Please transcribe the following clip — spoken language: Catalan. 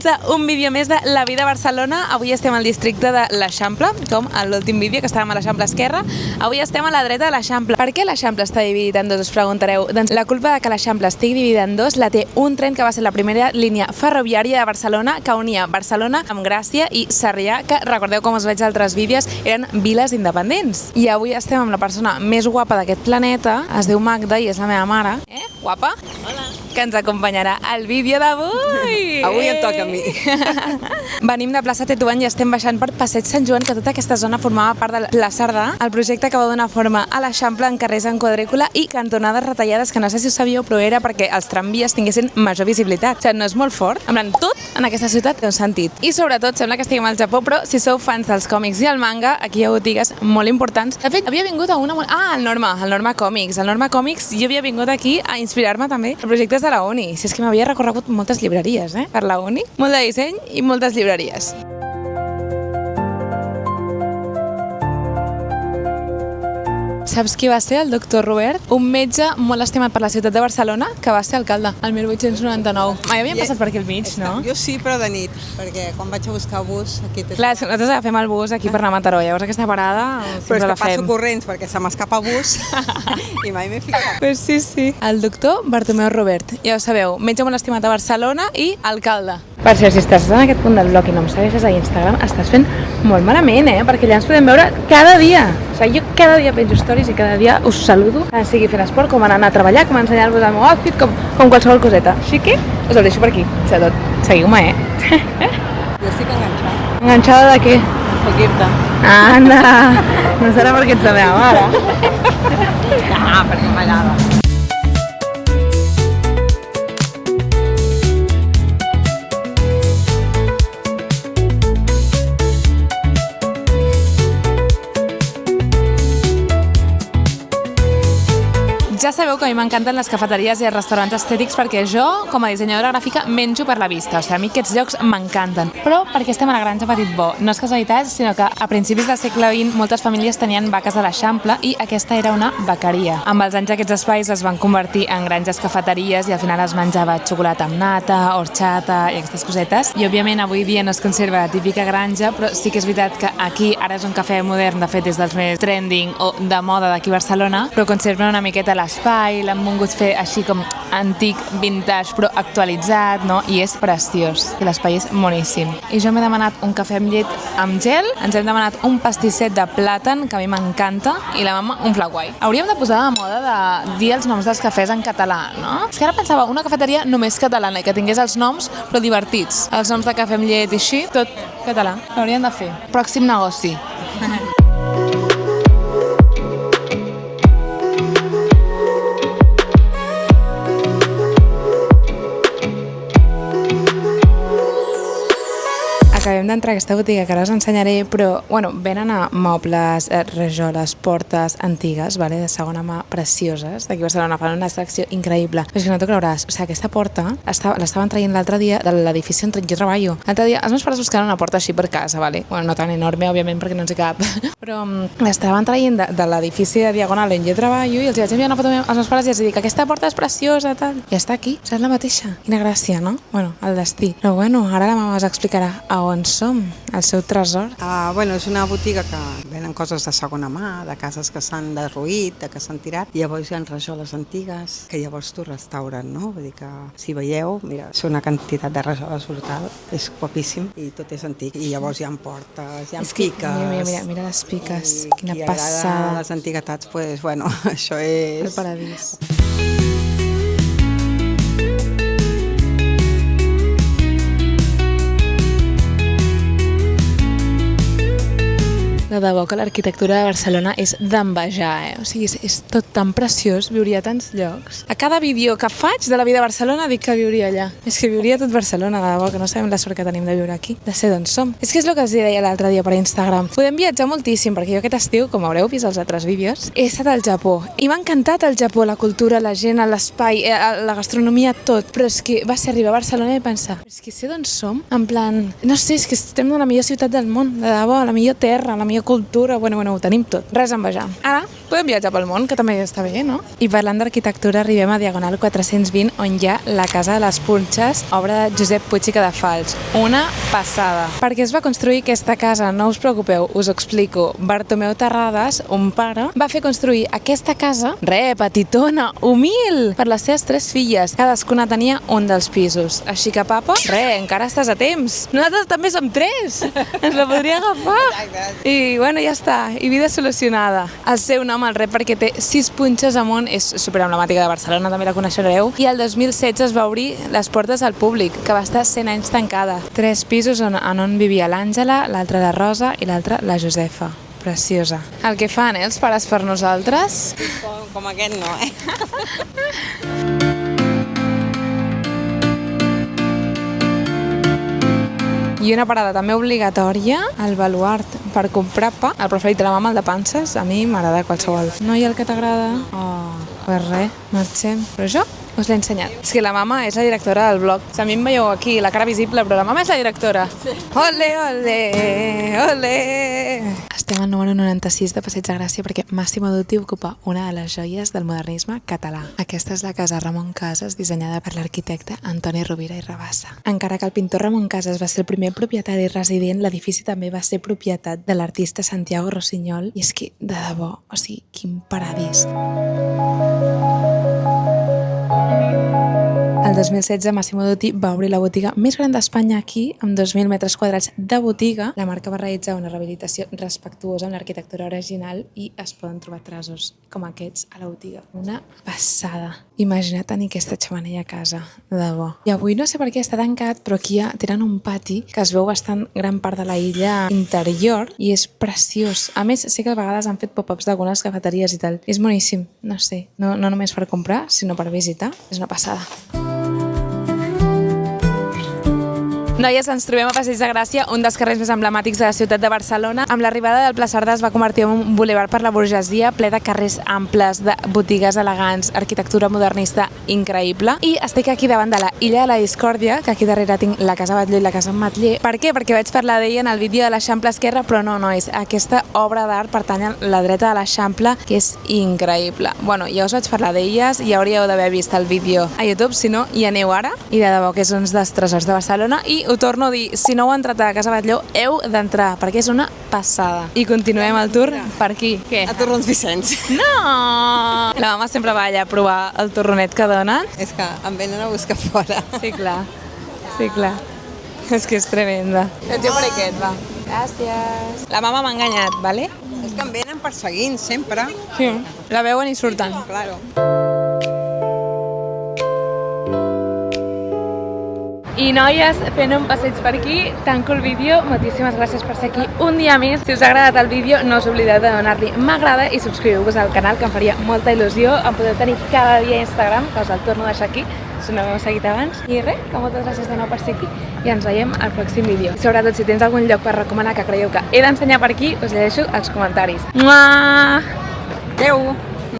benvinguts a un vídeo més de La Vida a Barcelona. Avui estem al districte de l'Eixample, com en l'últim vídeo que estàvem a l'Eixample esquerra. Avui estem a la dreta de l'Eixample. Per què l'Eixample està dividit en dos, us preguntareu? Doncs la culpa de que l'Eixample estigui dividit en dos la té un tren que va ser la primera línia ferroviària de Barcelona que unia Barcelona amb Gràcia i Sarrià, que recordeu com us veig a altres vídeos, eren viles independents. I avui estem amb la persona més guapa d'aquest planeta, es diu Magda i és la meva mare. Guapa? Hola. Que ens acompanyarà al vídeo d'avui. Avui em toca a mi. Venim de plaça Tetuan i estem baixant per Passeig Sant Joan, que tota aquesta zona formava part de la Cerdà, el projecte que va donar forma a l'Eixample en carrers en quadrícula i cantonades retallades, que no sé si ho sabíeu, però era perquè els tramvies tinguessin major visibilitat. O sigui, no és molt fort? En plan, tot en aquesta ciutat té un sentit. I sobretot, sembla que estiguem al Japó, però si sou fans dels còmics i el manga, aquí hi ha botigues molt importants. De fet, havia vingut a una... el Norma Còmics. El Norma Còmics, jo havia vingut aquí a inspirar-me també a projectes de la uni. Si és que m'havia recorregut moltes llibreries, per la uni. Molt de disseny i moltes llibreries. Saps qui va ser el doctor Robert? Un metge molt estimat per la ciutat de Barcelona que va ser alcalde el 1899. Mai havíem passat per aquí al mig, no? Jo sí, però de nit, perquè quan vaig a buscar bus aquí... Clar, nosaltres agafem el bus aquí per anar a Mataró, llavors aquesta parada però és sempre que la fem. passo corrents perquè se m'escapa bus i mai m'he ficat. Pues sí. El doctor Bartomeu Robert, ja ho sabeu, metge molt estimat a Barcelona i alcalde. Per cert, si estàs en aquest punt del blog i no em segueixes a Instagram, estàs fent molt malament, perquè allà ens podem veure cada dia. O sigui, jo cada dia penjo stories i cada dia us saludo, tant sigui fent esport, com anant a treballar, com ensenyar-vos el meu outfit, com qualsevol coseta. Així que us ho deixo per aquí, sobretot. Seguiu-me, Jo estic enganxada. Enganxada de què? Seguir-te. Anda, no serà perquè ets la meva mare. Perquè m'agrada. Ja sabeu que a mi m'encanten les cafeteries i els restaurants estètics perquè jo, com a dissenyadora gràfica, menjo per la vista. O sigui, a mi aquests llocs m'encanten. Però perquè estem a la Granja Petit Bo. No és casualitat, sinó que a principis del segle XX moltes famílies tenien vaques a l'Eixample i aquesta era una vaqueria. Amb els anys aquests espais es van convertir en granges cafeteries i al final es menjava xocolata amb nata, horchata i aquestes cosetes. I òbviament avui dia no es conserva la típica granja, però sí que és veritat que aquí ara és un cafè modern, de fet és dels més trending o de moda d'aquí a Barcelona, però conserva una miqueta l'espai, l'han volgut fer així com antic, vintage, però actualitzat, no? I és preciós, i l'espai és boníssim. I jo m'he demanat un cafè amb llet amb gel, ens hem demanat un pastisset de plàtan, que a mi m'encanta, i la mama un fla guai. Hauríem de posar de moda de dir els noms dels cafès en català, no? És que ara pensava una cafeteria només catalana i que tingués els noms, però divertits. Els noms de cafè amb llet i així, tot català. L'hauríem de fer. Pròxim negoci. Acabem d'entrar a aquesta botiga que ara us ensenyaré, però venen a mobles, rajoles, portes antigues, de segona mà, precioses. D'aquí a Barcelona fan una secció increïble. Però és que no t'ho creuràs, o sigui, aquesta porta l'estaven traient l'altre dia de l'edifici on jo treballo. L'altre dia els meus pares buscaven una porta així per casa, no tan enorme, òbviament, perquè no ens hi cap, però l'estaven traient de l'edifici de Diagonal on jo treballo i els vaig enviar una foto als meus pares i els dic, aquesta porta és preciosa, tal. I està aquí, és la mateixa. Quina gràcia, no? El destí. Però ara la mama us explicarà a on som, el seu tresor. És una botiga que venen coses de segona mà, de cases que s'han derruït, de que s'han tirat, i llavors hi ha rajoles antigues que llavors t'ho restauren, no? Vull dir que si veieu, mira, és una quantitat de rajoles brutal, és guapíssim i tot és antic, i llavors hi ha portes, hi ha piques. Mira les piques, quina passada. passada. Les antiguitats, això és... El paradís. De debò que l'arquitectura de Barcelona és d'envejar, O sigui, és tot tan preciós, viuria a tants llocs. A cada vídeo que faig de la vida a Barcelona dic que viuria allà. És que viuria tot Barcelona, de debò, que no sabem la sort que tenim de viure aquí, de ser d'on som. És que és el que us deia l'altre dia per Instagram. Podem viatjar moltíssim, perquè jo aquest estiu, com haureu vist als altres vídeos, he estat al Japó. I m'ha encantat el Japó, la cultura, la gent, l'espai, la gastronomia, tot. Però és que va ser arribar a Barcelona i pensar, és que sé d'on som, en plan, no sé, és que estem en la millor ciutat del món, de debò, la millor terra, la millor cultura, bueno, ho tenim tot. Res a envejar. Ara podem viatjar pel món, que també està bé, no? I parlant d'arquitectura, arribem a Diagonal 420, on hi ha la Casa de les Punxes, obra de Josep Puig i Cadafalch. Una passada. Per què es va construir aquesta casa? No us preocupeu, us ho explico. Bartomeu Terrades, un pare, va fer construir aquesta casa, petitona, humil, per les seves 3 filles. Cadascuna tenia un dels pisos. Així que, papa, encara estàs a temps. Nosaltres també som 3. Ens la podria agafar. I, bueno, ja està. I vida solucionada. El seu nom el rep perquè té 6 punxes amunt, és superemblemàtica de Barcelona, també la coneixereu, i el 2016 es va obrir les portes al públic, que va estar 100 anys tancada. 3 pisos en on vivia l'Àngela, l'altre la Rosa i l'altre la Josefa. Preciosa. El que fan, els pares per nosaltres? Com aquest no, I una parada també obligatòria, al Baluart, per comprar pa. El preferit de la mama, el de panses, a mi m'agrada qualsevol. No hi ha el que t'agrada? Oh, pues res, marxem. Però jo us l'he ensenyat. És que la mama és la directora del blog. A mi em veieu aquí, la cara visible, però la mama és la directora. Sí. Ole, ole, ole! Estem al número 96 de Passeig de Gràcia perquè Massimo Dutti ocupa una de les joies del modernisme català. Aquesta és la casa Ramon Casas, dissenyada per l'arquitecte Antoni Rovira i Rabassa. Encara que el pintor Ramon Casas va ser el primer propietari resident, l'edifici també va ser propietat de l'artista Santiago Rossinyol. I és que, de debò, o sigui, quin paradís. El 2016 Massimo Dutti va obrir la botiga més gran d'Espanya aquí, amb 2.000 metres quadrats de botiga. La marca va realitzar una rehabilitació respectuosa amb l'arquitectura original i es poden trobar tresors com aquests a la botiga. Una passada. Imagina't tenir aquesta xemeneia a casa, de debò. I avui no sé per què està tancat, però aquí tenen un pati que es veu bastant gran part de la illa interior i és preciós. A més, sé que a vegades han fet pop-ups d'algunes cafeteries i tal. És boníssim, no sé, no només per comprar, sinó per visitar. És una passada. Noies, ens trobem a Passeig de Gràcia, un dels carrers més emblemàtics de la ciutat de Barcelona. Amb l'arribada del Pla Cerdà es va convertir en un bulevard per la burgesia, ple de carrers amples, de botigues elegants, arquitectura modernista increïble. I estic aquí davant de la Illa de la Discòrdia, que aquí darrere tinc la Casa Batlló i la Casa Matller. Per què? Perquè vaig parlar d'ella en el vídeo de l'Eixample Esquerra, però no, nois, aquesta obra d'art pertany a la dreta de l'Eixample, que és increïble. Bueno, ja us vaig parlar d'elles i hauríeu d'haver vist el vídeo a YouTube, si no, hi aneu ara. I de debò que és uns dels tresors de Barcelona i ho torno a dir, si no heu entrat a la Casa Batlló, heu d'entrar, perquè és una passada. I continuem el tour per aquí. Què? A Torrons Vicenç. No! La mama sempre va allà a provar el torronet que donen. És que em venen a buscar fora. Sí, clar. Sí, clar. És que és tremenda. Et jo per aquest, va. Gràcies. La mama m'ha enganyat, vale? És que em venen perseguint, sempre. Sí. La veuen i surten. Claro. I noies, fent un passeig per aquí, tanco el vídeo. Moltíssimes gràcies per ser aquí un dia més. Si us ha agradat el vídeo, no us oblideu de donar-li m'agrada i subscriu-vos al canal, que em faria molta il·lusió. Em podeu tenir cada dia a Instagram, que us el torno a deixar aquí, si no m'heu seguit abans. I res, que moltes gràcies de nou per ser aquí i ens veiem al pròxim vídeo. Sobretot, si tens algun lloc per recomanar que creieu que he d'ensenyar per aquí, us llegeixo als comentaris. Mua! Adéu!